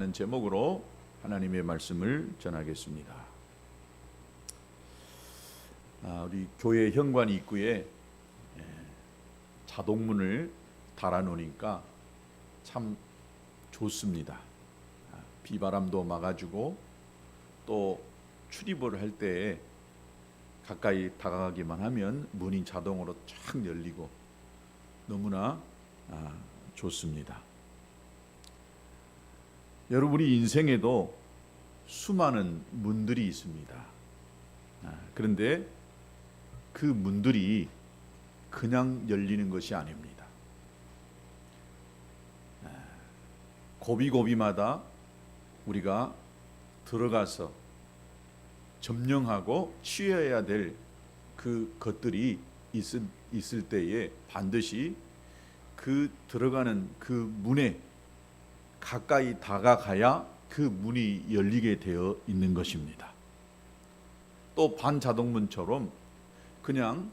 제목으로 하나님의 말씀을 전하겠습니다. 우리 교회 현관 입구에 자동문을 달아놓으니까 참 좋습니다. 비바람도 막아주고 또 출입을 할 때 가까이 다가가기만 하면 문이 자동으로 쫙 열리고 너무나 좋습니다. 여러분이 인생에도 수많은 문들이 있습니다. 그런데 그 문들이 그냥 열리는 것이 아닙니다. 고비고비마다 우리가 들어가서 점령하고 취해야 될 그 것들이 있을 때에 반드시 그 들어가는 그 문에 가까이 다가가야 그 문이 열리게 되어 있는 것입니다. 또 반자동문처럼 그냥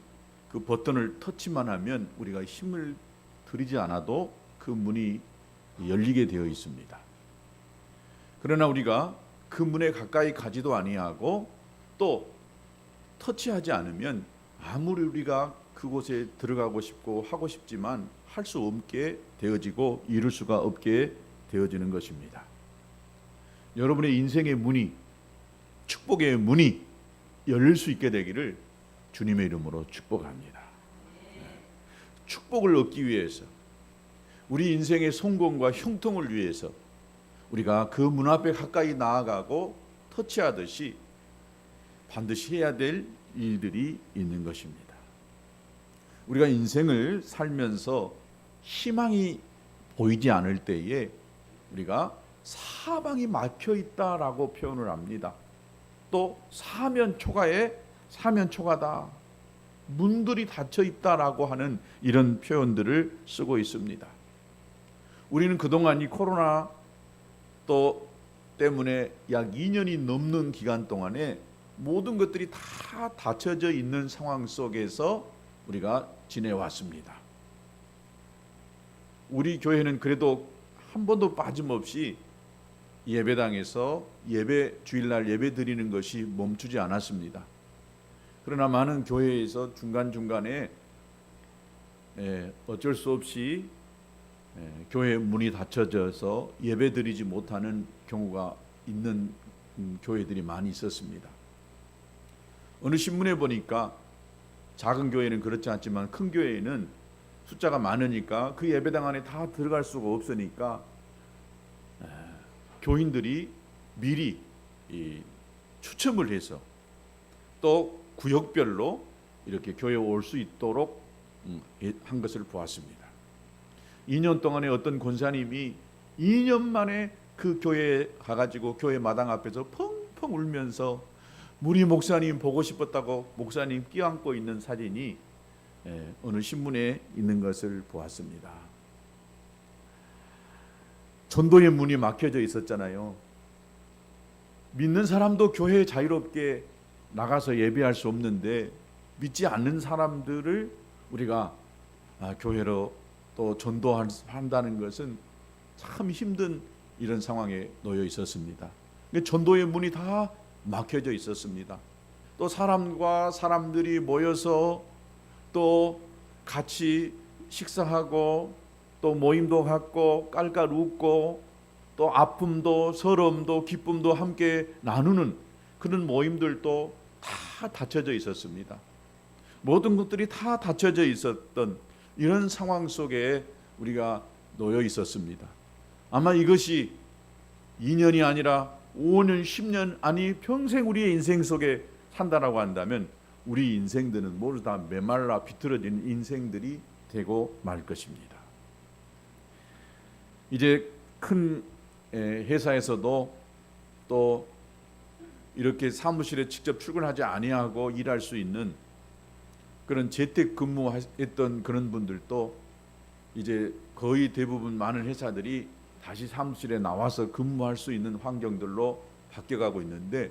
그 버튼을 터치만 하면 우리가 힘을 들이지 않아도 그 문이 열리게 되어 있습니다. 그러나 우리가 그 문에 가까이 가지도 아니하고 또 터치하지 않으면 아무리 우리가 그곳에 들어가고 싶고 하고 싶지만 할 수 없게 되어지고 이룰 수가 없게 되어지는 것입니다. 여러분의 인생의 문이, 축복의 문이 열릴 수 있게 되기를 주님의 이름으로 축복합니다. 축복을 얻기 위해서, 우리 인생의 성공과 형통을 위해서 우리가 그 문 앞에 가까이 나아가고 터치하듯이 반드시 해야 될 일들이 있는 것입니다. 우리가 인생을 살면서 희망이 보이지 않을 때에 우리가 사방이 막혀 있다라고 표현을 합니다. 또 사면초가에 사면초가다, 문들이 닫혀 있다라고 하는 이런 표현들을 쓰고 있습니다. 우리는 그동안 이 코로나 또 때문에 약 2년이 넘는 기간 동안에 모든 것들이 다 닫혀져 있는 상황 속에서 우리가 지내왔습니다. 우리 교회는 그래도 한 번도 빠짐없이 예배당에서 주일날 예배 드리는 것이 멈추지 않았습니다. 그러나 많은 교회에서 중간중간에 어쩔 수 없이 교회 문이 닫혀져서 예배 드리지 못하는 경우가 있는 교회들이 많이 있었습니다. 어느 신문에 보니까 작은 교회는 그렇지 않지만 큰 교회에는 숫자가 많으니까 그 예배당 안에 다 들어갈 수가 없으니까 교인들이 미리 추첨을 해서 또 구역별로 이렇게 교회에 올 수 있도록 한 것을 보았습니다. 2년 동안에 어떤 권사님이 2년 만에 그 교회에 가가지고 교회 마당 앞에서 펑펑 울면서 우리 목사님 보고 싶었다고 목사님 끼안고 있는 사진이 어느 신문에 있는 것을 보았습니다. 전도의 문이 막혀져 있었잖아요. 믿는 사람도 교회에 자유롭게 나가서 예배할 수 없는데 믿지 않는 사람들을 우리가 교회로 또 전도한다는 것은 참 힘든 이런 상황에 놓여 있었습니다. 전도의 문이 다 막혀져 있었습니다. 또 사람과 사람들이 모여서 또 같이 식사하고 또 모임도 갖고 깔깔 웃고 또 아픔도 서러움도 기쁨도 함께 나누는 그런 모임들도 다 닫혀져 있었습니다. 모든 것들이 다 닫혀져 있었던 이런 상황 속에 우리가 놓여 있었습니다. 아마 이것이 2년이 아니라 5년, 10년 아니 평생 우리의 인생 속에 산다라고 한다면 우리 인생들은 모두 다 메말라 비틀어진 인생들이 되고 말 것입니다. 이제 큰 회사에서도 또 이렇게 사무실에 직접 출근하지 아니하고 일할 수 있는 그런 재택근무했던 그런 분들도 이제 거의 대부분 많은 회사들이 다시 사무실에 나와서 근무할 수 있는 환경들로 바뀌어가고 있는데,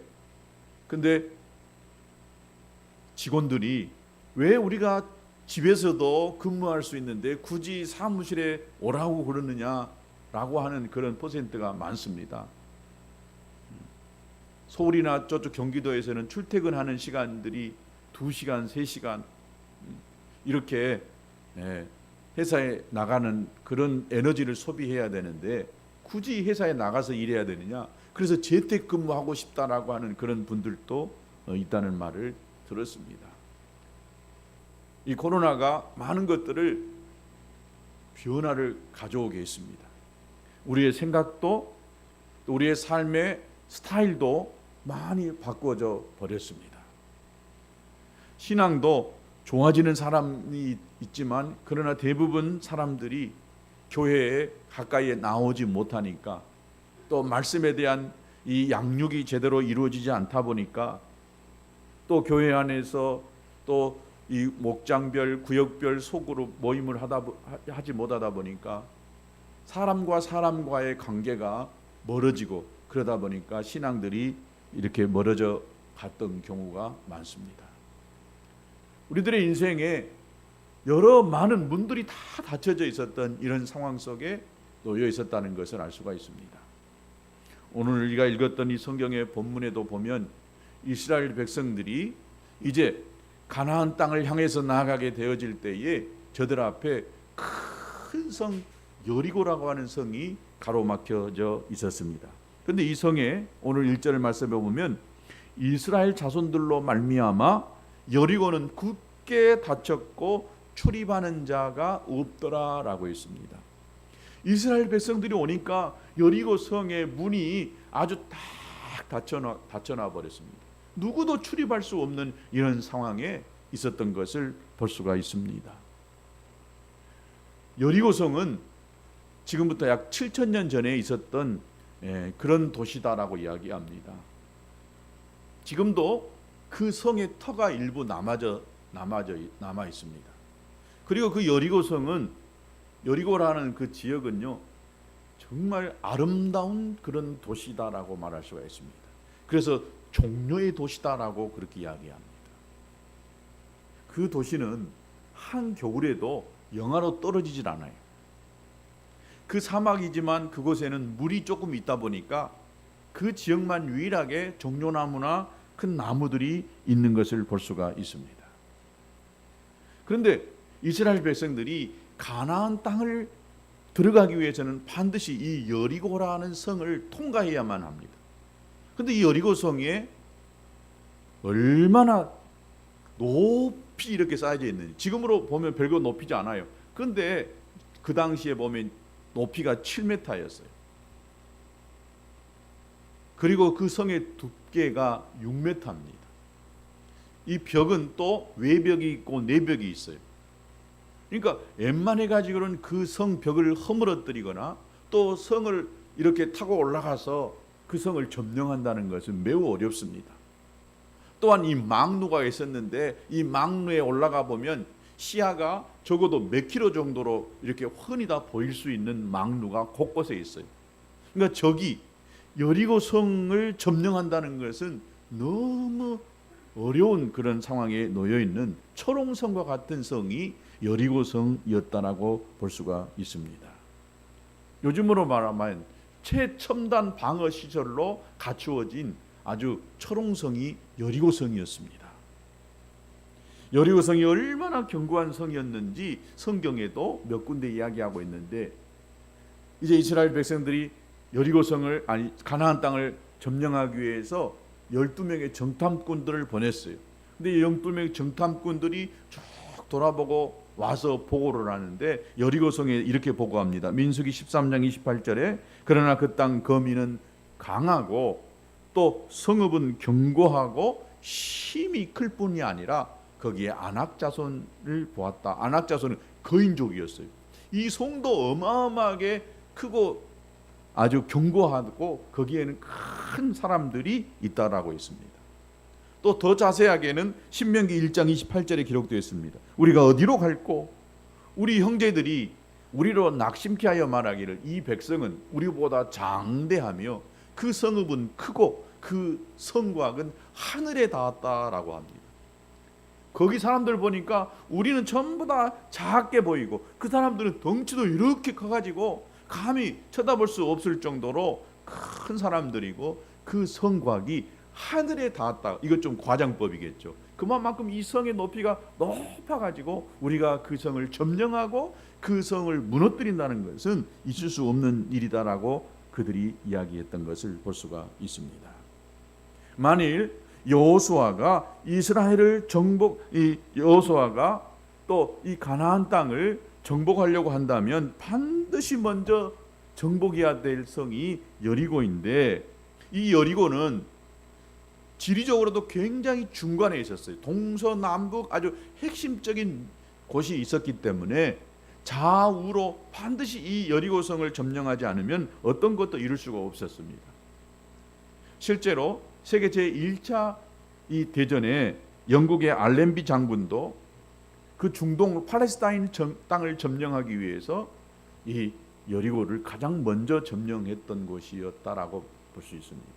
근데 직원들이 왜 우리가 집에서도 근무할 수 있는데 굳이 사무실에 오라고 그러느냐 라고 하는 그런 퍼센트가 많습니다. 서울이나 저쪽 경기도에서는 출퇴근하는 시간들이 2시간, 3시간 이렇게 회사에 나가는 그런 에너지를 소비해야 되는데 굳이 회사에 나가서 일해야 되느냐? 그래서 재택근무하고 싶다라고 하는 그런 분들도 있다는 말을 들었습니다. 이 코로나가 많은 것들을 변화를 가져오게 했습니다. 우리의 생각도 우리의 삶의 스타일도 많이 바꿔져 버렸습니다. 신앙도 좋아지는 사람이 있지만 그러나 대부분 사람들이 교회에 가까이에 나오지 못하니까 또 말씀에 대한 이 양육이 제대로 이루어지지 않다 보니까 또 교회 안에서 또 이 목장별 구역별 소그룹 모임을 하지 못하다 보니까 사람과 사람과의 관계가 멀어지고 그러다 보니까 신앙들이 이렇게 멀어져 갔던 경우가 많습니다. 우리들의 인생에 여러 많은 문들이 다 닫혀져 있었던 이런 상황 속에 놓여 있었다는 것을 알 수가 있습니다. 오늘 우리가 읽었던 이 성경의 본문에도 보면 이스라엘 백성들이 이제 가나안 땅을 향해서 나아가게 되어질 때에 저들 앞에 큰 성 여리고라고 하는 성이 가로막혀져 있었습니다. 그런데 이 성에 오늘 1절 말씀에 보면 이스라엘 자손들로 말미암아 여리고는 굳게 닫혔고 출입하는 자가 없더라라고 했습니다. 이스라엘 백성들이 오니까 여리고 성의 문이 아주 딱 닫혀놔 버렸습니다. 누구도 출입할 수 없는 이런 상황에 있었던 것을 볼 수가 있습니다. 여리고 성은 지금부터 약 7,000년 전에 있었던 그런 도시다라고 이야기합니다. 지금도 그 성의 터가 일부 남아 있습니다. 그리고 그 여리고 성은 여리고라는 그 지역은요 정말 아름다운 그런 도시다라고 말할 수가 있습니다. 그래서 종려의 도시다라고 그렇게 이야기합니다. 그 도시는 한겨울에도 영하로 떨어지질 않아요. 그 사막이지만 그곳에는 물이 조금 있다 보니까 그 지역만 유일하게 종려나무나 큰 나무들이 있는 것을 볼 수가 있습니다. 그런데 이스라엘 백성들이 가나안 땅을 들어가기 위해서는 반드시 이 여리고라는 성을 통과해야만 합니다. 그런데 이 여리고 성에 얼마나 높이 이렇게 쌓여져 있는지 지금으로 보면 별거 높이지 않아요. 그런데 그 당시에 보면 높이가 7m였어요. 그리고 그 성의 두께가 6m입니다. 이 벽은 또 외벽이 있고 내벽이 있어요. 그러니까 웬만해 가지고는 그 성 벽을 허물어뜨리거나 또 성을 이렇게 타고 올라가서 그 성을 점령한다는 것은 매우 어렵습니다. 또한 이 망루가 있었는데 이 망루에 올라가 보면 시야가 적어도 몇 킬로 정도로 이렇게 훤히 다 보일 수 있는 망루가 곳곳에 있어요. 그러니까 저기 여리고 성을 점령한다는 것은 너무 어려운 그런 상황에 놓여 있는 초롱성과 같은 성이 여리고 성이었다라고 볼 수가 있습니다. 요즘으로 말하면 최첨단 방어 시설로 갖추어진 아주 초롱성이 여리고성이었습니다. 여리고성이 얼마나 견고한 성이었는지 성경에도 몇 군데 이야기하고 있는데 이제 이스라엘 백성들이 여리고성을 가나안 땅을 점령하기 위해서 12명의 정탐꾼들을 보냈어요. 근데 12명의 정탐꾼들이 쭉 돌아보고 와서 보고를 하는데 여리고성에 이렇게 보고합니다. 민수기 13장 28절에 그러나 그 땅 거민은 강하고 또 성읍은 견고하고 힘이 클 뿐이 아니라 거기에 아낙 자손을 보았다. 아낙 자손은 거인족이었어요. 이 성도 어마어마하게 크고 아주 견고하고 거기에는 큰 사람들이 있다라고 했습니다. 또 더 자세하게는 신명기 1장 28절에 기록되어 있습니다. 우리가 어디로 갈꼬? 우리 형제들이 우리로 낙심케 하여 말하기를 이 백성은 우리보다 장대하며 그 성읍은 크고 그 성곽은 하늘에 닿았다라고 합니다. 거기 사람들 보니까 우리는 전부 다 작게 보이고 그 사람들은 덩치도 이렇게 커가지고 감히 쳐다볼 수 없을 정도로 큰 사람들이고 그 성곽이 하늘에 닿았다. 이것 좀 과장법이겠죠. 그만큼 이 성의 높이가 높아가지고 우리가 그 성을 점령하고 그 성을 무너뜨린다는 것은 있을 수 없는 일이다라고 그들이 이야기했던 것을 볼 수가 있습니다. 만일 여호수아가 이스라엘을 여호수아가 또 이 가나안 땅을 정복하려고 한다면 반드시 먼저 정복해야 될 성이 여리고인데, 이 여리고는 지리적으로도 굉장히 중간에 있었어요. 동서남북 아주 핵심적인 곳이 있었기 때문에 좌우로 반드시 이 여리고성을 점령하지 않으면 어떤 것도 이룰 수가 없었습니다. 실제로 세계 제1차 이 대전에 영국의 알렌비 장군도 그 중동 팔레스타인 땅을 점령하기 위해서 이 여리고를 가장 먼저 점령했던 곳이었다라고 볼 수 있습니다.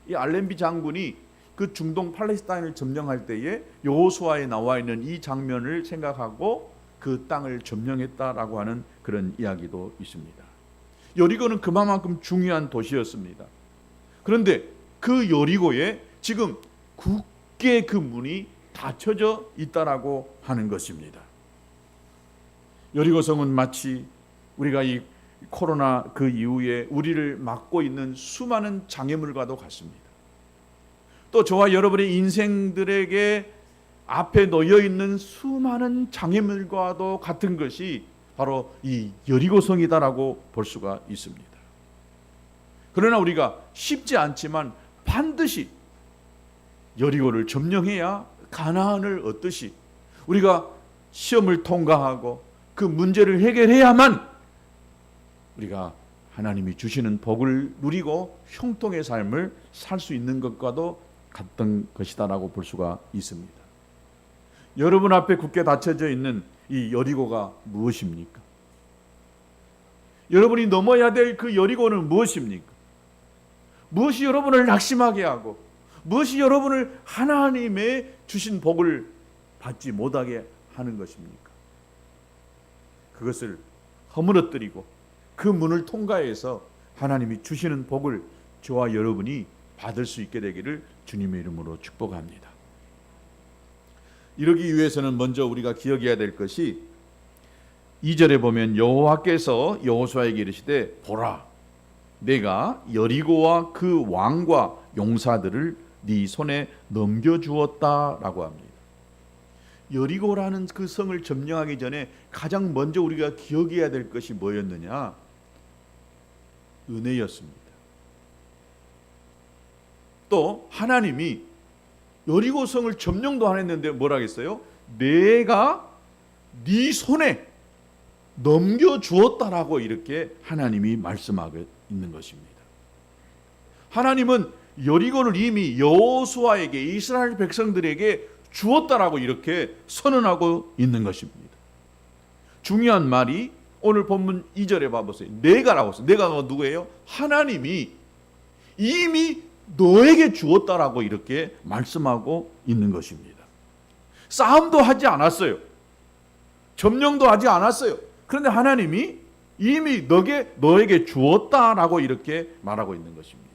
이 알렌비 장군이 그 중동 팔레스타인을 점령할 때에 여호수아에 나와 있는 이 장면을 생각하고 그 땅을 점령했다라고 하는 그런 이야기도 있습니다. 여리고는 그만큼 중요한 도시였습니다. 그런데 그 여리고에 지금 굳게 그 문이 닫혀져 있다라고 하는 것입니다. 여리고성은 마치 우리가 이 코로나 그 이후에 우리를 막고 있는 수많은 장애물과도 같습니다. 또 저와 여러분의 인생들에게 앞에 놓여 있는 수많은 장애물과도 같은 것이 바로 이 여리고성이다라고 볼 수가 있습니다. 그러나 우리가 쉽지 않지만 반드시 여리고를 점령해야 가나안을 얻듯이 우리가 시험을 통과하고 그 문제를 해결해야만 우리가 하나님이 주시는 복을 누리고 형통의 삶을 살 수 있는 것과도 같던 것이다라고 볼 수가 있습니다. 여러분 앞에 굳게 닫혀져 있는 이 여리고가 무엇입니까? 여러분이 넘어야 될 그 여리고는 무엇입니까? 무엇이 여러분을 낙심하게 하고 무엇이 여러분을 하나님의 주신 복을 받지 못하게 하는 것입니까? 그것을 허물어뜨리고 그 문을 통과해서 하나님이 주시는 복을 저와 여러분이 받을 수 있게 되기를 주님의 이름으로 축복합니다. 이러기 위해서는 먼저 우리가 기억해야 될 것이 2절에 보면 여호와께서 여호수아에게 이르시되 보라 내가 여리고와 그 왕과 용사들을 네 손에 넘겨주었다라고 합니다. 여리고라는 그 성을 점령하기 전에 가장 먼저 우리가 기억해야 될 것이 뭐였느냐? 은혜였습니다. 또 하나님이 여리고 성을 점령도 안 했는데 뭐라 했어요? 내가 네 손에 넘겨주었다라고 이렇게 하나님이 말씀하고 있는 것입니다. 하나님은 여리고를 이미 여호수아에게 이스라엘 백성들에게 주었다라고 이렇게 선언하고 있는 것입니다. 중요한 말이 오늘 본문 2절에 봐보세요. 내가라고 했어요. 내가가 누구예요? 하나님이 이미 너에게 주었다라고 이렇게 말씀하고 있는 것입니다. 싸움도 하지 않았어요. 점령도 하지 않았어요. 그런데 하나님이 이미 너에게 주었다라고 이렇게 말하고 있는 것입니다.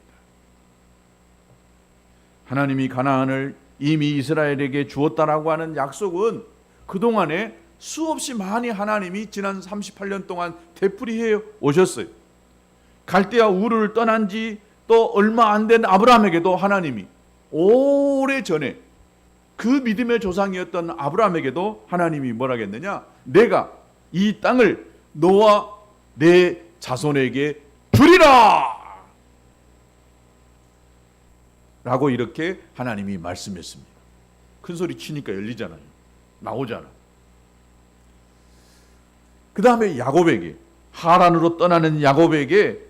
하나님이 가나안을 이미 이스라엘에게 주었다라고 하는 약속은 그동안에 수없이 많이 하나님이 지난 38년 동안 되풀이해 오셨어요. 갈대아 우르를 떠난 지 또 얼마 안 된 아브라함에게도 하나님이 오래전에 그 믿음의 조상이었던 아브라함에게도 하나님이 뭐라고 했느냐? 내가 이 땅을 너와 내 자손에게 주리라! 라고 이렇게 하나님이 말씀했습니다. 큰 소리 치니까 열리잖아요. 나오잖아. 그 다음에 야곱에게, 하란으로 떠나는 야곱에게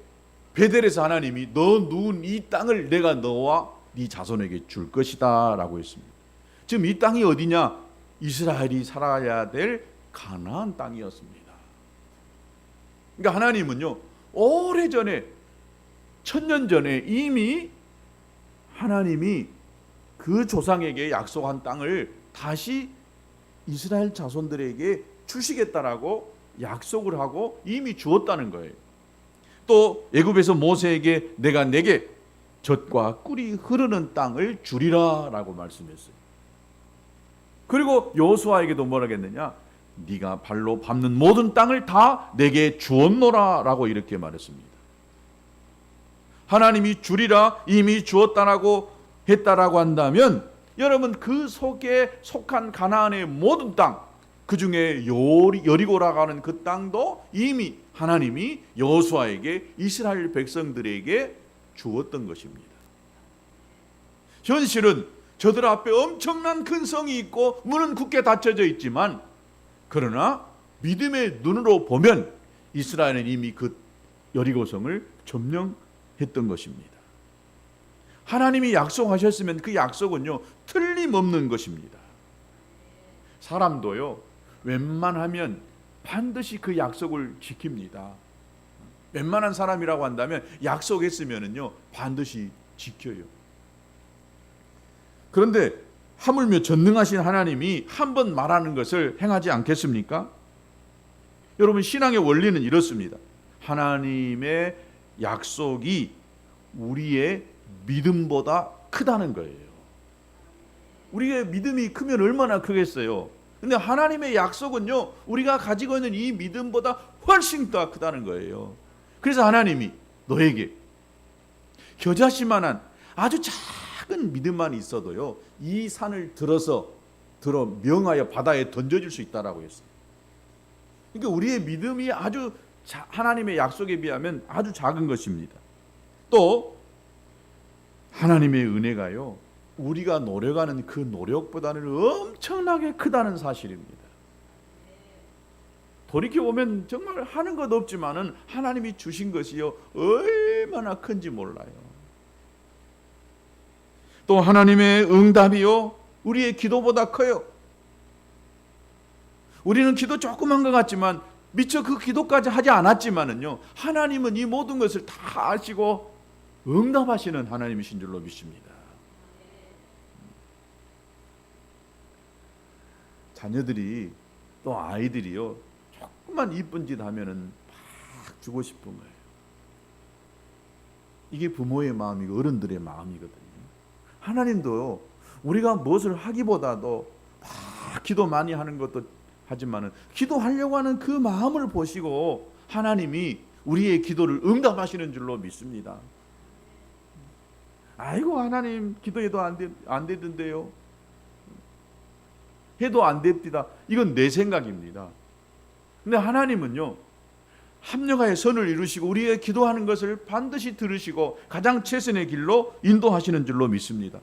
베델에서 하나님이 너 누운 이 땅을 내가 너와 네 자손에게 줄 것이다 라고 했습니다. 지금 이 땅이 어디냐? 이스라엘이 살아야 될 가나안 땅이었습니다. 그러니까 하나님은요 오래전에 1000년 전에 이미 하나님이 그 조상에게 약속한 땅을 다시 이스라엘 자손들에게 주시겠다라고 약속을 하고 이미 주었다는 거예요. 또 애굽에서 모세에게 내가 내게 젖과 꿀이 흐르는 땅을 주리라 라고 말씀했어요. 그리고 여호수아에게도 뭐라 했느냐? 네가 발로 밟는 모든 땅을 다 내게 주었노라 라고 이렇게 말했습니다. 하나님이 주리라 이미 주었다라고 했다라고 한다면 여러분 그 속에 속한 가나안의 모든 땅, 그 중에 여리고라고 하는 그 땅도 이미 하나님이 여호수아에게 이스라엘 백성들에게 주었던 것입니다. 현실은 저들 앞에 엄청난 큰 성이 있고 문은 굳게 닫혀져 있지만, 그러나 믿음의 눈으로 보면 이스라엘은 이미 그 여리고성을 점령했던 것입니다. 하나님이 약속하셨으면 그 약속은요 틀림없는 것입니다. 사람도요 웬만하면 반드시 그 약속을 지킵니다. 웬만한 사람이라고 한다면 약속했으면은요 반드시 지켜요. 그런데 하물며 전능하신 하나님이 한 번 말하는 것을 행하지 않겠습니까? 여러분 신앙의 원리는 이렇습니다. 하나님의 약속이 우리의 믿음보다 크다는 거예요. 우리의 믿음이 크면 얼마나 크겠어요. 근데 하나님의 약속은요 우리가 가지고 있는 이 믿음보다 훨씬 더 크다는 거예요. 그래서 하나님이 너에게 겨자씨만한 아주 작은 믿음만 있어도요 이 산을 들어 명하여 바다에 던져줄 수 있다라고 했어요. 그러니까 우리의 믿음이 아주 하나님의 약속에 비하면 아주 작은 것입니다. 또 하나님의 은혜가요 우리가 노력하는 그 노력보다는 엄청나게 크다는 사실입니다. 돌이켜보면 정말 하는 것 없지만은 하나님이 주신 것이요 얼마나 큰지 몰라요. 또 하나님의 응답이요 우리의 기도보다 커요. 우리는 기도 조그만 것 같지만 미처 그 기도까지 하지 않았지만은요 하나님은 이 모든 것을 다 아시고 응답하시는 하나님이신 줄로 믿습니다. 자녀들이 또 아이들이요 조금만 이쁜 짓 하면은 막 주고 싶은 거예요. 이게 부모의 마음이고 어른들의 마음이거든요. 하나님도 우리가 무엇을 하기보다도 막 기도 많이 하는 것도 하지만은 기도하려고 하는 그 마음을 보시고 하나님이 우리의 기도를 응답하시는 줄로 믿습니다. 아이고 하나님 기도해도 안 되던데요. 해도 안 됩니다. 이건 내 생각입니다. 근데 하나님은요 합력하여 선을 이루시고 우리의 기도하는 것을 반드시 들으시고 가장 최선의 길로 인도하시는 줄로 믿습니다.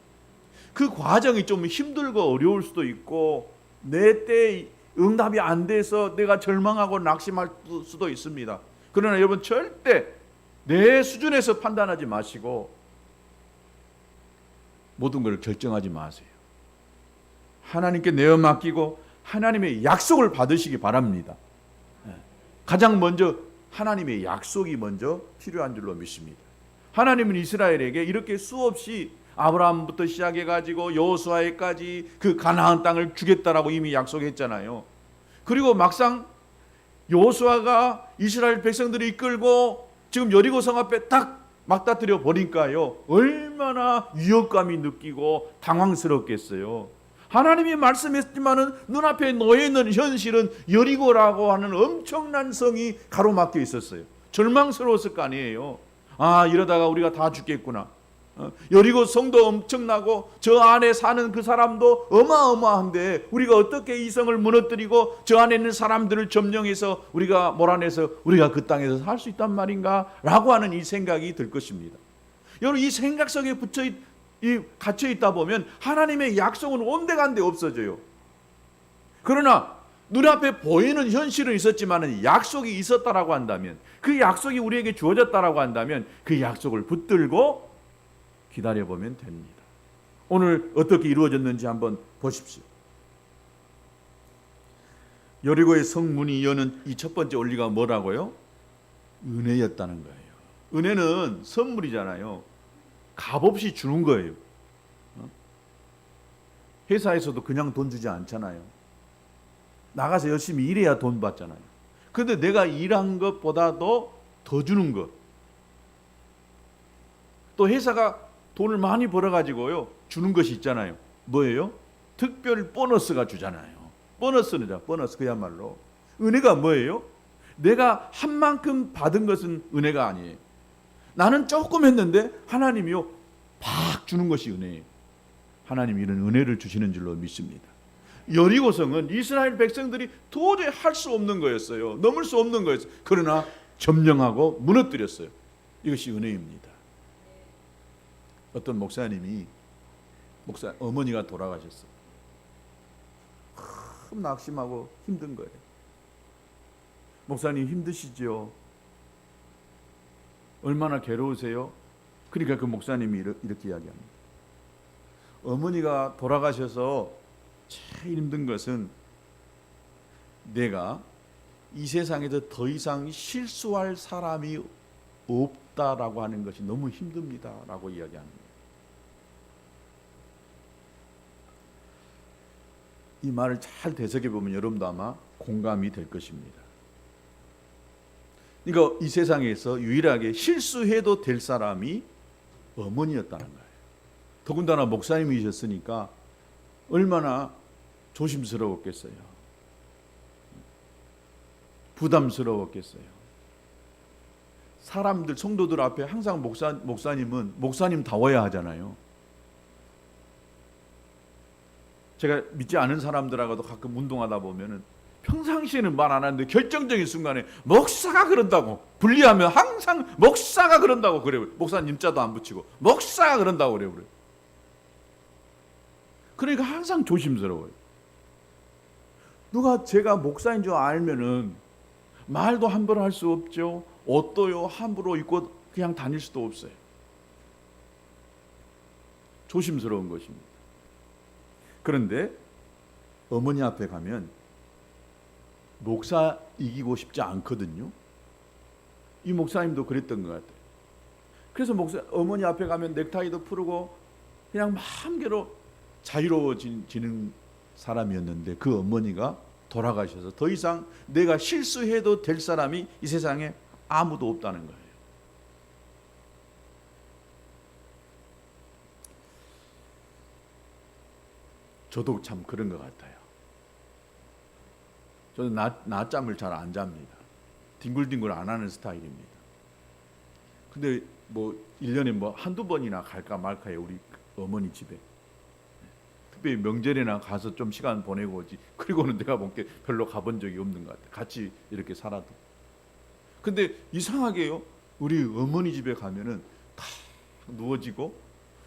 그 과정이 좀 힘들고 어려울 수도 있고 내 때 응답이 안 돼서 내가 절망하고 낙심할 수도 있습니다. 그러나 여러분 절대 내 수준에서 판단하지 마시고 모든 걸 결정하지 마세요. 하나님께 내어 맡기고 하나님의 약속을 받으시기 바랍니다. 가장 먼저 하나님의 약속이 먼저 필요한 줄로 믿습니다. 하나님은 이스라엘에게 이렇게 수없이 아브라함부터 시작해가지고 여호수아에까지 그 가나안 땅을 주겠다라고 이미 약속했잖아요. 그리고 막상 여호수아가 이스라엘 백성들이 이끌고 지금 여리고성 앞에 딱 막다뜨려 버리니까요 얼마나 위협감이 느끼고 당황스럽겠어요. 하나님이 말씀했지만은 눈앞에 놓여 있는 현실은 여리고라고 하는 엄청난 성이 가로막혀 있었어요. 절망스러웠을 거 아니에요. 아 이러다가 우리가 다 죽겠구나. 여리고 성도 엄청나고 저 안에 사는 그 사람도 어마어마한데 우리가 어떻게 이 성을 무너뜨리고 저 안에 있는 사람들을 점령해서 우리가 몰아내서 우리가 그 땅에서 살 수 있단 말인가 라고 하는 이 생각이 들 것입니다. 여러분 이 생각 속에 갇혀 있다 보면 하나님의 약속은 온데간데 없어져요. 그러나 눈앞에 보이는 현실은 있었지만 약속이 있었다라고 한다면 그 약속이 우리에게 주어졌다라고 한다면 그 약속을 붙들고 기다려보면 됩니다. 오늘 어떻게 이루어졌는지 한번 보십시오. 여리고의 성문이 여는 이 첫 번째 원리가 뭐라고요? 은혜였다는 거예요. 은혜는 선물이잖아요. 값없이 주는 거예요. 회사에서도 그냥 돈 주지 않잖아요. 나가서 열심히 일해야 돈 받잖아요. 그런데 내가 일한 것보다도 더 주는 것, 또 회사가 돈을 많이 벌어가지고요 주는 것이 있잖아요. 뭐예요? 특별 보너스가 주잖아요. 보너스는 보너스 그야말로 은혜가 뭐예요? 내가 한 만큼 받은 것은 은혜가 아니에요. 나는 조금 했는데 하나님이요 팍 주는 것이 은혜예요. 하나님이 이런 은혜를 주시는 줄로 믿습니다. 여리고성은 이스라엘 백성들이 도저히 할 수 없는 거였어요. 넘을 수 없는 거였어요. 그러나 점령하고 무너뜨렸어요. 이것이 은혜입니다. 어떤 목사님이 어머니가 돌아가셨어요. 큰 낙심하고 힘든 거예요. 목사님 힘드시죠? 얼마나 괴로우세요? 그러니까 그 목사님이 이렇게 이야기합니다. 어머니가 돌아가셔서 제일 힘든 것은 내가 이 세상에서 더 이상 실수할 사람이 없다라고 하는 것이 너무 힘듭니다 라고 이야기합니다. 이 말을 잘 되새겨 보면 여러분도 아마 공감이 될 것입니다. 그러니까 이 세상에서 유일하게 실수해도 될 사람이 어머니였다는 거예요. 더군다나 목사님이셨으니까 얼마나 조심스러웠겠어요. 부담스러웠겠어요. 사람들, 성도들 앞에 항상 목사님은 목사님다워야 하잖아요. 제가 믿지 않은 사람들하고도 가끔 운동하다 보면은 평상시에는 말 안 하는데 결정적인 순간에 목사가 그런다고 분리하면 항상 목사가 그런다고 그래요. 목사님 자도 안 붙이고 목사가 그런다고 그래요. 그러니까 항상 조심스러워요. 누가 제가 목사인 줄 알면은 말도 함부로 할 수 없죠. 옷도요 함부로 입고 그냥 다닐 수도 없어요. 조심스러운 것입니다. 그런데 어머니 앞에 가면 목사 이기고 싶지 않거든요. 이 목사님도 그랬던 것 같아요. 그래서 어머니 앞에 가면 넥타이도 풀고 그냥 마음대로 자유로워지는 사람이었는데 그 어머니가 돌아가셔서 더 이상 내가 실수해도 될 사람이 이 세상에 아무도 없다는 거예요. 저도 참 그런 것 같아요. 저는 낮잠을 잘 안 잡니다. 뒹굴뒹굴 안 하는 스타일입니다. 근데 1년에 한두 번이나 갈까 말까요, 우리 어머니 집에. 특별히 명절에나 가서 좀 시간 보내고 오지. 그리고는 내가 본 게 별로 가본 적이 없는 것 같아요. 같이 이렇게 살아도. 근데 이상하게요, 우리 어머니 집에 가면은 다 누워지고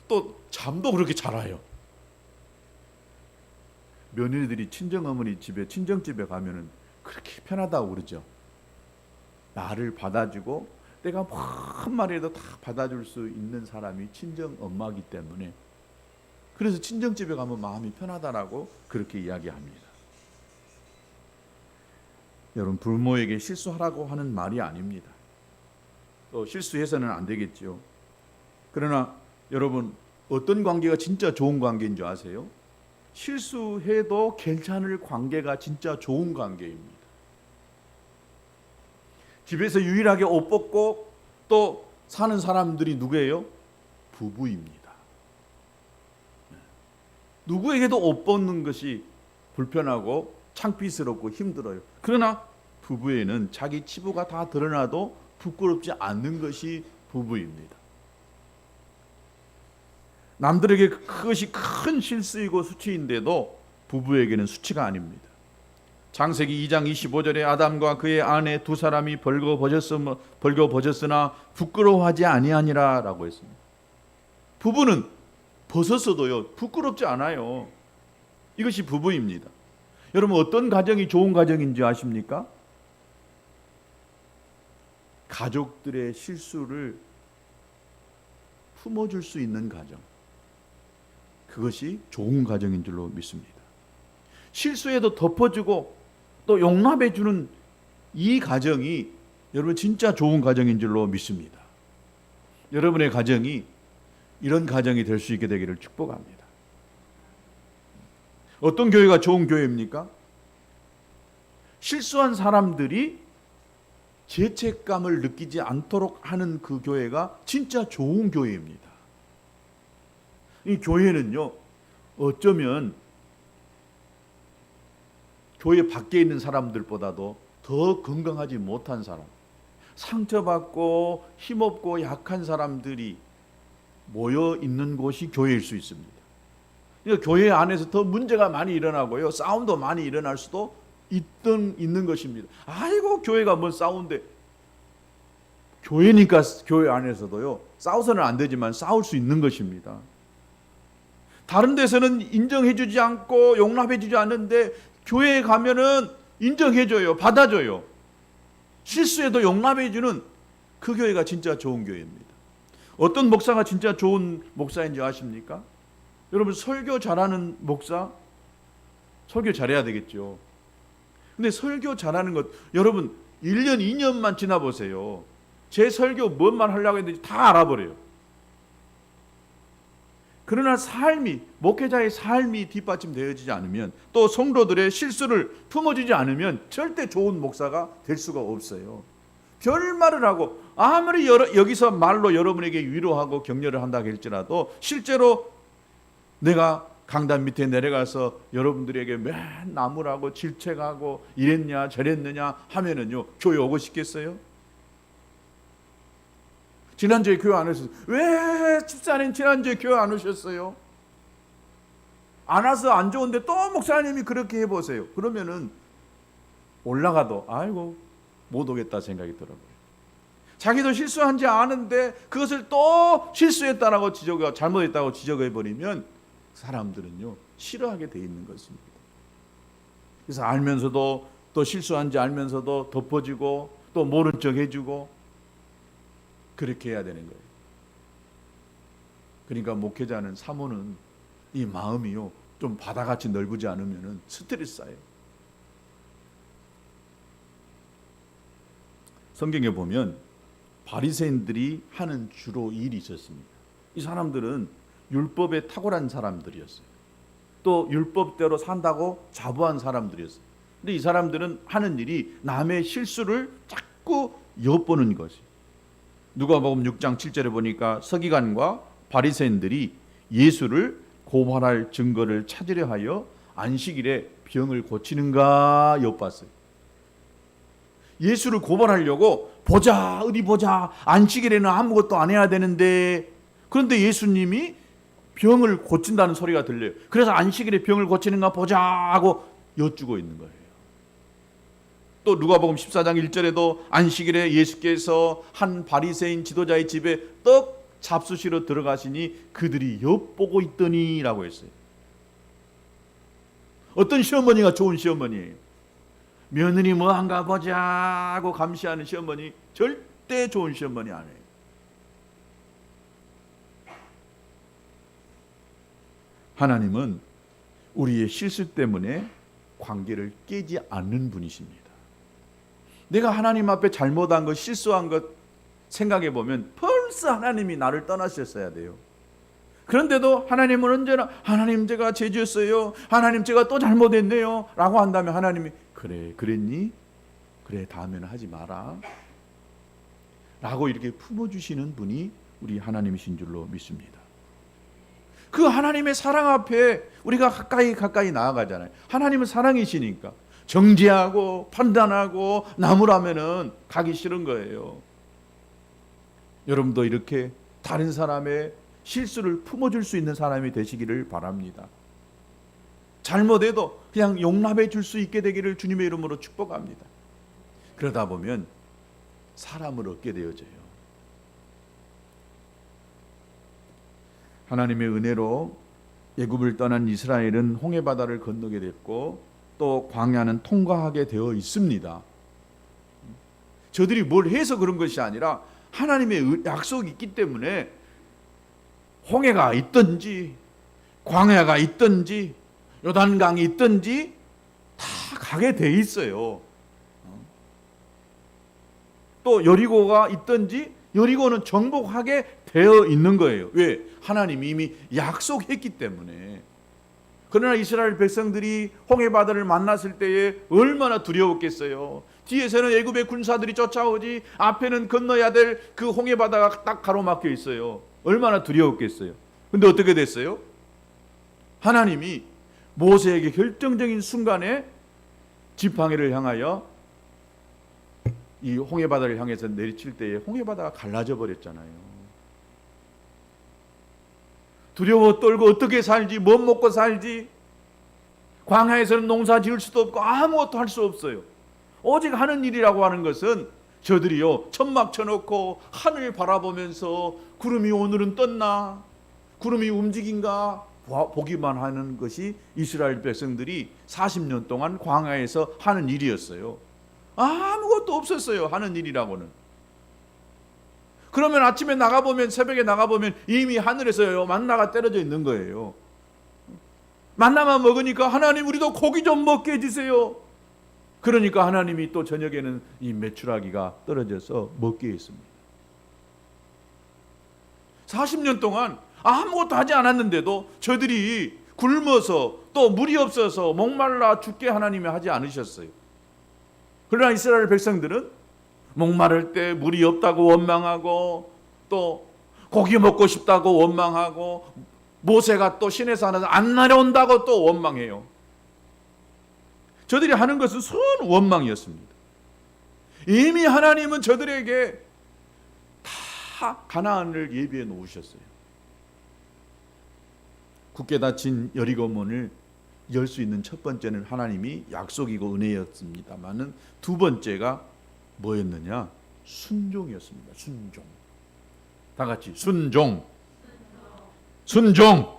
또 잠도 그렇게 잘 와요. 며느리들이 친정어머니 집에, 친정집에 가면은 그렇게 편하다고 그러죠. 나를 받아주고 내가 뭔 말이라도 다 받아줄 수 있는 사람이 친정엄마이기 때문에, 그래서 친정집에 가면 마음이 편하다라고 그렇게 이야기합니다. 여러분, 부모에게 실수하라고 하는 말이 아닙니다. 또 실수해서는 안 되겠죠. 그러나 여러분, 어떤 관계가 진짜 좋은 관계인 줄 아세요? 실수해도 괜찮을 관계가 진짜 좋은 관계입니다. 집에서 유일하게 옷 벗고 또 사는 사람들이 누구예요? 부부입니다. 누구에게도 옷 벗는 것이 불편하고 창피스럽고 힘들어요. 그러나 부부에는 자기 치부가 다 드러나도 부끄럽지 않는 것이 부부입니다. 남들에게 그것이 큰 실수이고 수치인데도 부부에게는 수치가 아닙니다. 창세기 2장 25절에 아담과 그의 아내 두 사람이 벌거벗었으나 부끄러워하지 아니하니라 라고 했습니다. 부부는 벗었어도요 부끄럽지 않아요. 이것이 부부입니다. 여러분, 어떤 가정이 좋은 가정인지 아십니까? 가족들의 실수를 품어줄 수 있는 가정, 그것이 좋은 가정인 줄로 믿습니다. 실수에도 덮어주고 또 용납해주는 이 가정이 여러분 진짜 좋은 가정인 줄로 믿습니다. 여러분의 가정이 이런 가정이 될 수 있게 되기를 축복합니다. 어떤 교회가 좋은 교회입니까? 실수한 사람들이 죄책감을 느끼지 않도록 하는 그 교회가 진짜 좋은 교회입니다. 이 교회는요, 어쩌면 교회 밖에 있는 사람들보다도 더 건강하지 못한 사람, 상처받고 힘없고 약한 사람들이 모여 있는 곳이 교회일 수 있습니다. 그러니까 교회 안에서 더 문제가 많이 일어나고요, 싸움도 많이 일어날 수도 있는 것입니다. 아이고, 교회가 뭔 싸운데. 교회니까 교회 안에서도요, 싸워서는 안 되지만 싸울 수 있는 것입니다. 다른 데서는 인정해주지 않고 용납해주지 않는데 교회에 가면은 인정해줘요, 받아줘요. 실수해도 용납해주는 그 교회가 진짜 좋은 교회입니다. 어떤 목사가 진짜 좋은 목사인지 아십니까? 여러분, 설교 잘하는 목사, 설교 잘해야 되겠죠. 근데 설교 잘하는 것, 여러분 1년 2년만 지나보세요. 제 설교 뭔 말 하려고 했는지 다 알아버려요. 그러나 삶이, 목회자의 삶이 뒷받침되어지지 않으면, 또 성도들의 실수를 품어주지 않으면 절대 좋은 목사가 될 수가 없어요. 별말을 하고 아무리 여기서 말로 여러분에게 위로하고 격려를 한다 할지라도 실제로 내가 강단 밑에 내려가서 여러분들에게 맨 나무라고 질책하고 이랬냐 저랬느냐 하면은요, 교회 오고 싶겠어요? 지난주에 교회 안 오셨어요. 왜 집사님 지난주에 교회 안 오셨어요? 안 와서 안 좋은데 또 목사님이 그렇게 해보세요. 그러면은 올라가도 아이고 못 오겠다 생각이 들어요. 자기도 실수한지 아는데 그것을 또 실수했다라고 잘못했다고 지적해버리면 사람들은요, 싫어하게 돼 있는 것입니다. 그래서 알면서도, 또 실수한지 알면서도 덮어주고 또 모른 척 해주고 그렇게 해야 되는 거예요. 그러니까 목회자는, 사모는 이 마음이요, 좀 바다같이 넓지 않으면 스트레스 쌓여요. 성경에 보면 바리새인들이 하는 주로 일이 있었습니다. 이 사람들은 율법에 탁월한 사람들이었어요. 또 율법대로 산다고 자부한 사람들이었어요. 근데 이 사람들은 하는 일이 남의 실수를 자꾸 엿보는 것이. 누가복음 6장 7절에 보니까 서기관과 바리새인들이 예수를 고발할 증거를 찾으려 하여 안식일에 병을 고치는가 엿봤어요. 예수를 고발하려고 보자, 어디 보자, 안식일에는 아무것도 안 해야 되는데, 그런데 예수님이 병을 고친다는 소리가 들려요. 그래서 안식일에 병을 고치는가 보자 하고 여쭈고 있는 거예요. 또 누가복음 14장 1절에도 안식일에 예수께서 한 바리새인 지도자의 집에 떡 잡수시러 들어가시니 그들이 엿보고 있더니 라고 했어요. 어떤 시어머니가 좋은 시어머니예요? 며느리 뭐 한가 보자 하고 감시하는 시어머니 절대 좋은 시어머니 아니에요. 하나님은 우리의 실수 때문에 관계를 깨지 않는 분이십니다. 내가 하나님 앞에 잘못한 것, 실수한 것 생각해 보면 벌써 하나님이 나를 떠나셨어야 돼요. 그런데도 하나님은 언제나 하나님 제가 죄지었어요, 하나님 제가 또 잘못했네요 라고 한다면 하나님이 그래 그랬니? 그래 다음에는 하지 마라 라고 이렇게 품어주시는 분이 우리 하나님이신 줄로 믿습니다. 그 하나님의 사랑 앞에 우리가 가까이 나아가잖아요. 하나님은 사랑이시니까 정죄하고 판단하고 나무라면은 가기 싫은 거예요. 여러분도 이렇게 다른 사람의 실수를 품어줄 수 있는 사람이 되시기를 바랍니다. 잘못해도 그냥 용납해 줄 수 있게 되기를 주님의 이름으로 축복합니다. 그러다 보면 사람을 얻게 되어져요. 하나님의 은혜로 애굽을 떠난 이스라엘은 홍해바다를 건너게 됐고 또 광야는 통과하게 되어 있습니다. 저들이 뭘 해서 그런 것이 아니라 하나님의 약속이 있기 때문에 홍해가 있든지 광야가 있든지 요단강이 있든지 다 가게 돼 있어요. 또 여리고가 있든지 여리고는 정복하게 되어 있는 거예요. 왜? 하나님이 이미 약속했기 때문에. 그러나 이스라엘 백성들이 홍해바다를 만났을 때에 얼마나 두려웠겠어요. 뒤에서는 애굽의 군사들이 쫓아오지, 앞에는 건너야 될 그 홍해 바다가 딱 가로막혀 있어요. 얼마나 두려웠겠어요. 근데 어떻게 됐어요? 하나님이 모세에게 결정적인 순간에 지팡이를 향하여 이 홍해 바다를 향해서 내리칠 때에 홍해 바다가 갈라져 버렸잖아요. 두려워 떨고 어떻게 살지, 못 먹고 살지, 광야에서는 농사 지을 수도 없고 아무것도 할 수 없어요. 오직 하는 일이라고 하는 것은 저들이요, 천막 쳐놓고 하늘 바라보면서 구름이 오늘은 떴나, 구름이 움직인가 보기만 하는 것이 이스라엘 백성들이 40년 동안 광야에서 하는 일이었어요. 아무것도 없었어요, 하는 일이라고는. 그러면 아침에 나가보면, 새벽에 나가보면 이미 하늘에서요 만나가 떨어져 있는 거예요. 만나만 먹으니까 하나님 우리도 고기 좀 먹게 해주세요. 그러니까 하나님이 또 저녁에는 이 메추라기가 떨어져서 먹게 했습니다. 40년 동안 아무것도 하지 않았는데도 저들이 굶어서 또 물이 없어서 목말라 죽게 하나님이 하지 않으셨어요. 그러나 이스라엘 백성들은 목마를 때 물이 없다고 원망하고, 또 고기 먹고 싶다고 원망하고, 모세가 또 시내에서 안 내려온다고 또 원망해요. 저들이 하는 것은 순 원망이었습니다. 이미 하나님은 저들에게 다 가나안을 예비해 놓으셨어요. 굳게 닫힌 여리고문을 열 수 있는 첫 번째는 하나님이 약속이고 은혜였습니다만은 두 번째가 뭐였느냐? 순종이었습니다. 순종. 다 같이 순종. 순종.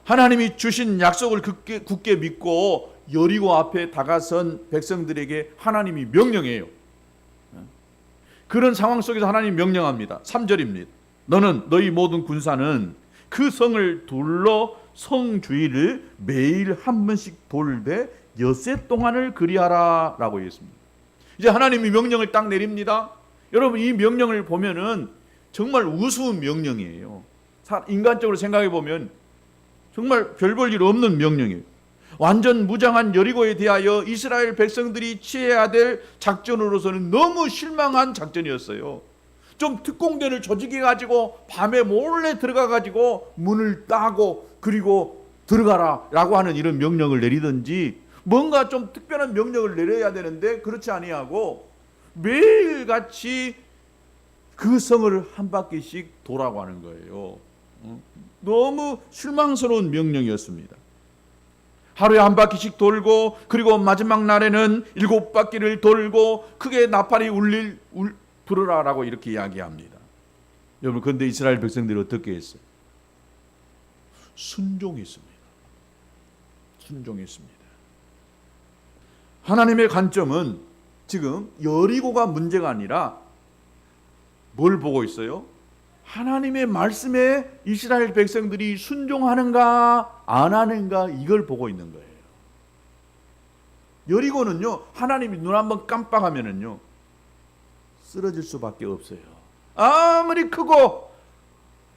하나님이 주신 약속을 굳게 믿고 여리고 앞에 다가선 백성들에게 하나님이 명령해요. 그런 상황 속에서 하나님이 명령합니다. 3절입니다. 너는, 너희 모든 군사는 그 성을 둘러 성 주위를 매일 한 번씩 돌되 엿새 동안을 그리하라 라고 했습니다. 이제 하나님이 명령을 딱 내립니다. 여러분, 이 명령을 보면은 정말 우스운 명령이에요. 인간적으로 생각해 보면 정말 별 볼 일 없는 명령이에요. 완전 무장한 여리고에 대하여 이스라엘 백성들이 취해야 될 작전으로서는 너무 실망한 작전이었어요. 좀 특공대를 조직해 가지고 밤에 몰래 들어가 가지고 문을 따고 그리고 들어가라 라고 하는 이런 명령을 내리든지, 뭔가 좀 특별한 명령을 내려야 되는데 그렇지 아니하고 매일같이 그 성을 한 바퀴씩 도라고 하는 거예요. 너무 실망스러운 명령이었습니다. 하루에 한 바퀴씩 돌고, 그리고 마지막 날에는 7바퀴를 돌고 크게 나팔이 부르라라고 이렇게 이야기합니다. 여러분, 그런데 이스라엘 백성들이 어떻게 했어요? 순종했습니다. 순종했습니다. 하나님의 관점은 지금 여리고가 문제가 아니라 뭘 보고 있어요? 하나님의 말씀에 이스라엘 백성들이 순종하는가 안 하는가, 이걸 보고 있는 거예요. 여리고는요, 하나님이 눈 한번 깜빡하면은요 쓰러질 수밖에 없어요. 아무리 크고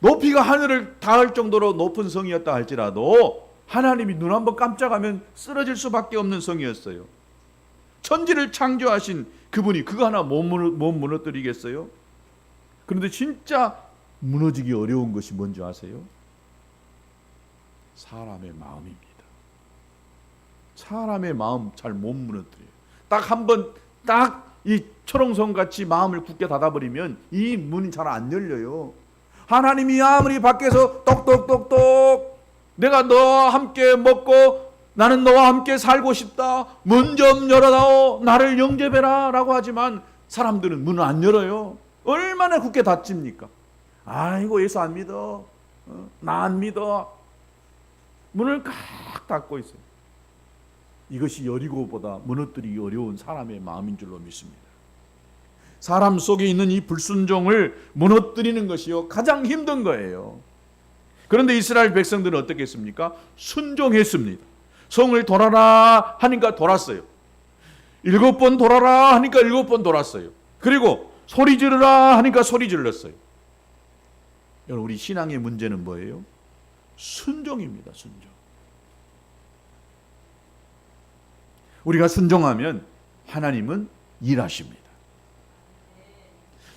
높이가 하늘을 닿을 정도로 높은 성이었다 할지라도 하나님이 눈 한번 깜짝하면 쓰러질 수밖에 없는 성이었어요. 천지를 창조하신 그분이 그거 하나 못 무너뜨리겠어요? 그런데 진짜 무너지기 어려운 것이 뭔지 아세요? 사람의 마음입니다. 사람의 마음 잘 못 무너뜨려요. 딱 한 번 딱 이 초롱성 같이 마음을 굳게 닫아버리면 이 문이 잘 안 열려요. 하나님이 아무리 밖에서 똑똑똑똑 내가 너와 함께 먹고 나는 너와 함께 살고 싶다, 문 좀 열어다오, 나를 영접해라 라고 하지만 사람들은 문을 안 열어요. 얼마나 굳게 닫힙니까? 아이고 예수 안 믿어, 나 안 믿어. 문을 꽉 닫고 있어요. 이것이 여리고보다 무너뜨리기 어려운 사람의 마음인 줄로 믿습니다. 사람 속에 있는 이 불순종을 무너뜨리는 것이요 가장 힘든 거예요. 그런데 이스라엘 백성들은 어떻게 했습니까? 순종했습니다. 성을 돌아라 하니까 돌았어요. 7번 돌아라 하니까 7번 돌았어요. 그리고 소리 지르라 하니까 소리 질렀어요. 여러분, 우리 신앙의 문제는 뭐예요? 순종입니다. 순종. 우리가 순종하면 하나님은 일하십니다.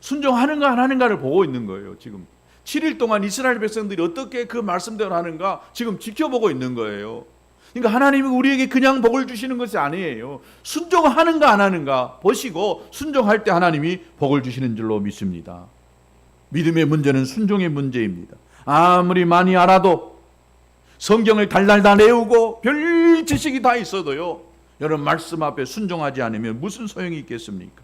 순종하는가 안 하는가를 보고 있는 거예요. 지금 7일 동안 이스라엘 백성들이 어떻게 그 말씀대로 하는가 지금 지켜보고 있는 거예요. 그러니까 하나님이 우리에게 그냥 복을 주시는 것이 아니에요. 순종하는가 안 하는가 보시고 순종할 때 하나님이 복을 주시는 줄로 믿습니다. 믿음의 문제는 순종의 문제입니다. 아무리 많이 알아도 성경을 달달 다 외우고 별 지식이 다 있어도요, 여러분 말씀 앞에 순종하지 않으면 무슨 소용이 있겠습니까?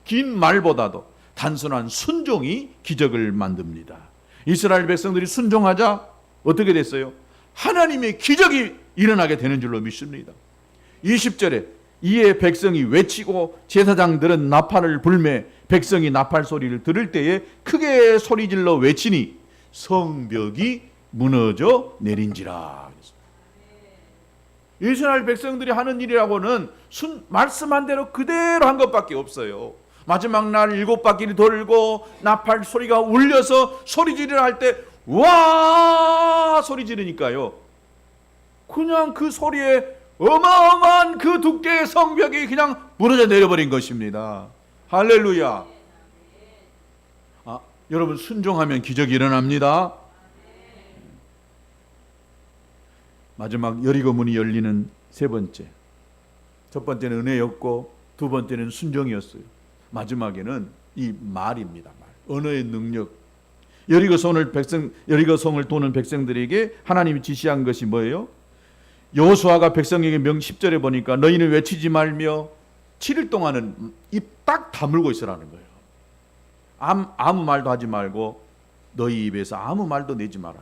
긴 말보다도 단순한 순종이 기적을 만듭니다. 이스라엘 백성들이 순종하자 어떻게 됐어요? 하나님의 기적이 일어나게 되는 줄로 믿습니다. 20절에 이에 백성이 외치고 제사장들은 나팔을 불매 백성이 나팔 소리를 들을 때에 크게 소리질러 외치니 성벽이 무너져 내린지라. 이스라엘 백성들이 하는 일이라고는 말씀한 대로 그대로 한 것밖에 없어요. 마지막 날 7바퀴를 돌고 나팔 소리가 울려서 소리 지르려 할 때 와 소리 지르니까요, 그냥 그 소리에 어마어마한 그 두께의 성벽이 그냥 무너져 내려버린 것입니다. 할렐루야. 여러분 순종하면 기적이 일어납니다. 마지막 여리고 문이 열리는 세 번째, 첫 번째는 은혜였고 두 번째는 순종이었어요. 마지막에는 이 말입니다. 말. 언어의 능력. 여리고성을 도는 백성들에게 하나님이 지시한 것이 뭐예요? 여호수아가 백성에게 10절에 보니까 너희는 외치지 말며 7일 동안은 입 딱 다물고 있으라는 거예요. 아무 말도 하지 말고 너희 입에서 아무 말도 내지 마라.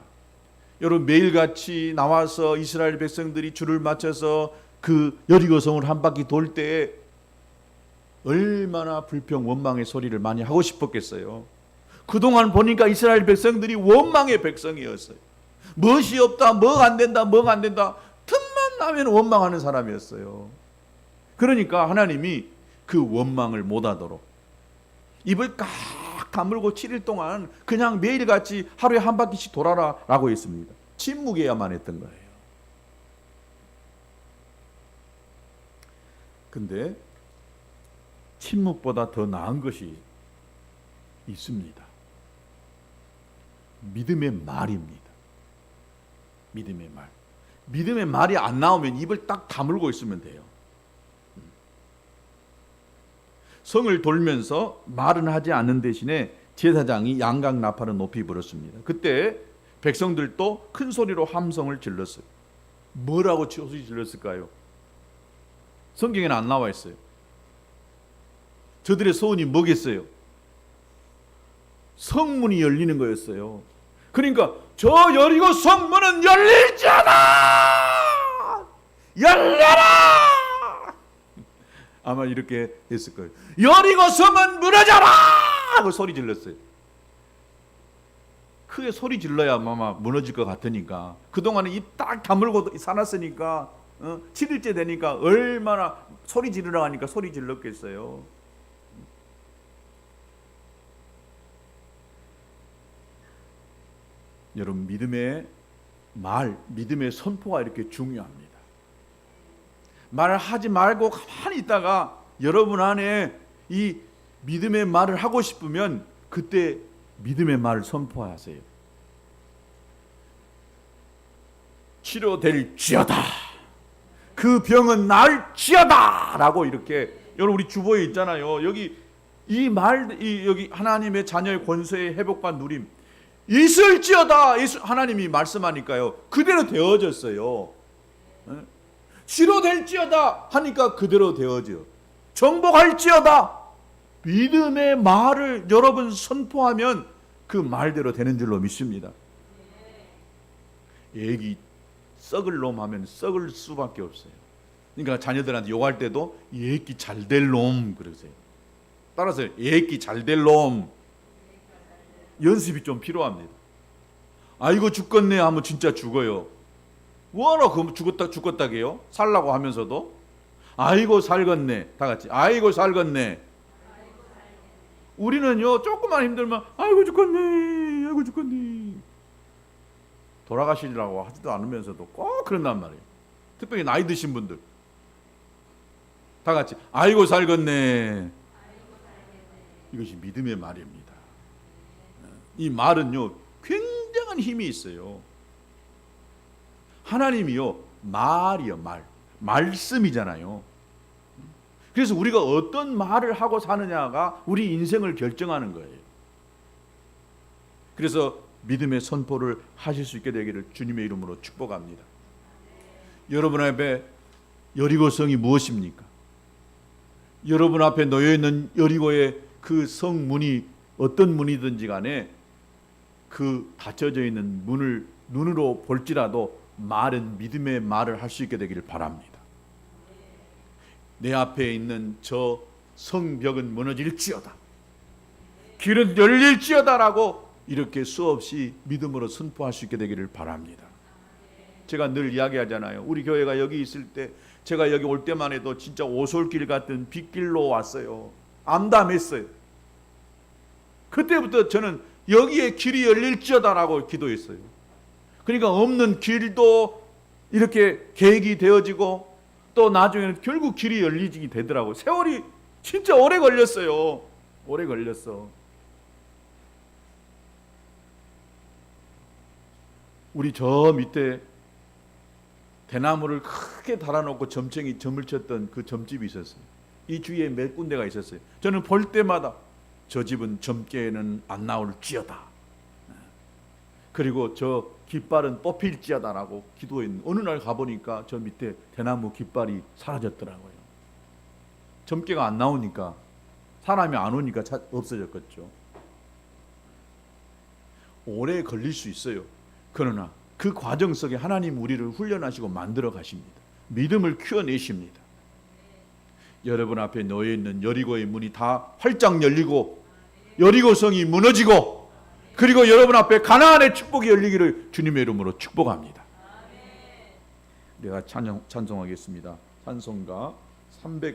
여러분 매일같이 나와서 이스라엘 백성들이 줄을 맞춰서 그 여리고성을 한 바퀴 돌 때 얼마나 불평 원망의 소리를 많이 하고 싶었겠어요. 그동안 보니까 이스라엘 백성들이 원망의 백성이었어요. 무엇이 없다, 뭐가 안 된다, 뭐가 안 된다, 틈만 나면 원망하는 사람이었어요. 그러니까 하나님이 그 원망을 못하도록 입을 깍 다물고 7일 동안 그냥 매일같이 하루에 한 바퀴씩 돌아라 라고 했습니다. 침묵해야만 했던 거예요. 근데 침묵보다 더 나은 것이 있습니다. 믿음의 말입니다. 믿음의 말. 믿음의 말이 안 나오면 입을 딱 다물고 있으면 돼요. 성을 돌면서 말은 하지 않는 대신에 제사장이 양각 나팔을 높이 불었습니다. 그때 백성들도 큰 소리로 함성을 질렀어요. 뭐라고 소리 질렀을까요? 성경에는 안 나와 있어요. 저들의 소원이 뭐겠어요? 성문이 열리는 거였어요. 그러니까 저 여리고 성문은 열릴지어다! 열려라! 아마 이렇게 했을 거예요. 여리고 성은 무너져라! 하고 소리 질렀어요. 크게 소리 질러야 아마 무너질 것 같으니까. 그동안은 입 딱 다물고 살았으니까 7일째 되니까 얼마나 소리 지르라 하니까 소리 질렀겠어요. 여러분 믿음의 말, 믿음의 선포가 이렇게 중요합니다. 말을 하지 말고 가만히 있다가 여러분 안에 이 믿음의 말을 하고 싶으면 그때 믿음의 말을 선포하세요. 치료될지어다. 그 병은 나을지어다. 라고 이렇게 여러분 우리 주보에 있잖아요. 여기 이 말, 여기 하나님의 자녀의 권세의 회복과 누림 있을지어다. 하나님이 말씀하니까요. 그대로 되어졌어요. 치료될지어다 하니까 그대로 되어져. 정복할지어다. 믿음의 말을 여러분 선포하면 그 말대로 되는 줄로 믿습니다. 애기 썩을 놈 하면 썩을 수밖에 없어요. 그러니까 자녀들한테 욕할 때도 애기 잘 될 놈 그러세요. 따라서 애기 잘 될 놈. 연습이 좀 필요합니다. 아이고 죽겠네 하면 진짜 죽어요. 뭐하러 그 죽었다게요? 살라고 하면서도 아이고 살겠네. 다 같이 아이고 살겠네. 우리는요 조금만 힘들면 아이고 죽겠네, 아이고 죽겠네. 돌아가시려고 하지도 않으면서도 꼭 그런단 말이에요. 특별히 나이 드신 분들. 다 같이 아이고 살겠네. 이것이 믿음의 말입니다. 이 말은요 굉장한 힘이 있어요. 하나님이요 말이요 말씀이잖아요. 그래서 우리가 어떤 말을 하고 사느냐가 우리 인생을 결정하는 거예요. 그래서 믿음의 선포를 하실 수 있게 되기를 주님의 이름으로 축복합니다. 여러분 앞에 여리고성이 무엇입니까? 여러분 앞에 놓여있는 여리고의 그 성문이 어떤 문이든지 간에 그 닫혀져 있는 문을 눈으로 볼지라도 말은 믿음의 말을 할 수 있게 되기를 바랍니다. 내 앞에 있는 저 성벽은 무너질지어다, 길은 열릴지어다라고 이렇게 수없이 믿음으로 선포할 수 있게 되기를 바랍니다. 제가 늘 이야기하잖아요. 우리 교회가 여기 있을 때, 제가 여기 올 때만 해도 진짜 오솔길 같은 빗길로 왔어요. 암담했어요. 그때부터 저는 여기에 길이 열릴지어다라고 기도했어요. 그러니까 없는 길도 이렇게 계획이 되어지고 또 나중에는 결국 길이 열리게 되더라고요. 세월이 진짜 오래 걸렸어요. 오래 걸렸어. 우리 저 밑에 대나무를 크게 달아놓고 점쟁이 점을 쳤던 그 점집이 있었어요. 이 주위에 몇 군데가 있었어요. 저는 볼 때마다 저 집은 점괘에는 안 나올지어다, 그리고 저 깃발은 뽑힐지어다라고 기도했는데 어느 날 가보니까 저 밑에 대나무 깃발이 사라졌더라고요. 점괘가 안 나오니까, 사람이 안 오니까 없어졌겠죠. 오래 걸릴 수 있어요. 그러나 그 과정 속에 하나님 우리를 훈련하시고 만들어 가십니다. 믿음을 키워내십니다. 여러분 앞에 놓여있는 여리고의 문이 다 활짝 열리고 여리고성이 무너지고, 그리고 여러분 앞에 가나안의 축복이 열리기를 주님의 이름으로 축복합니다. 내가 찬송하겠습니다. 찬송가 300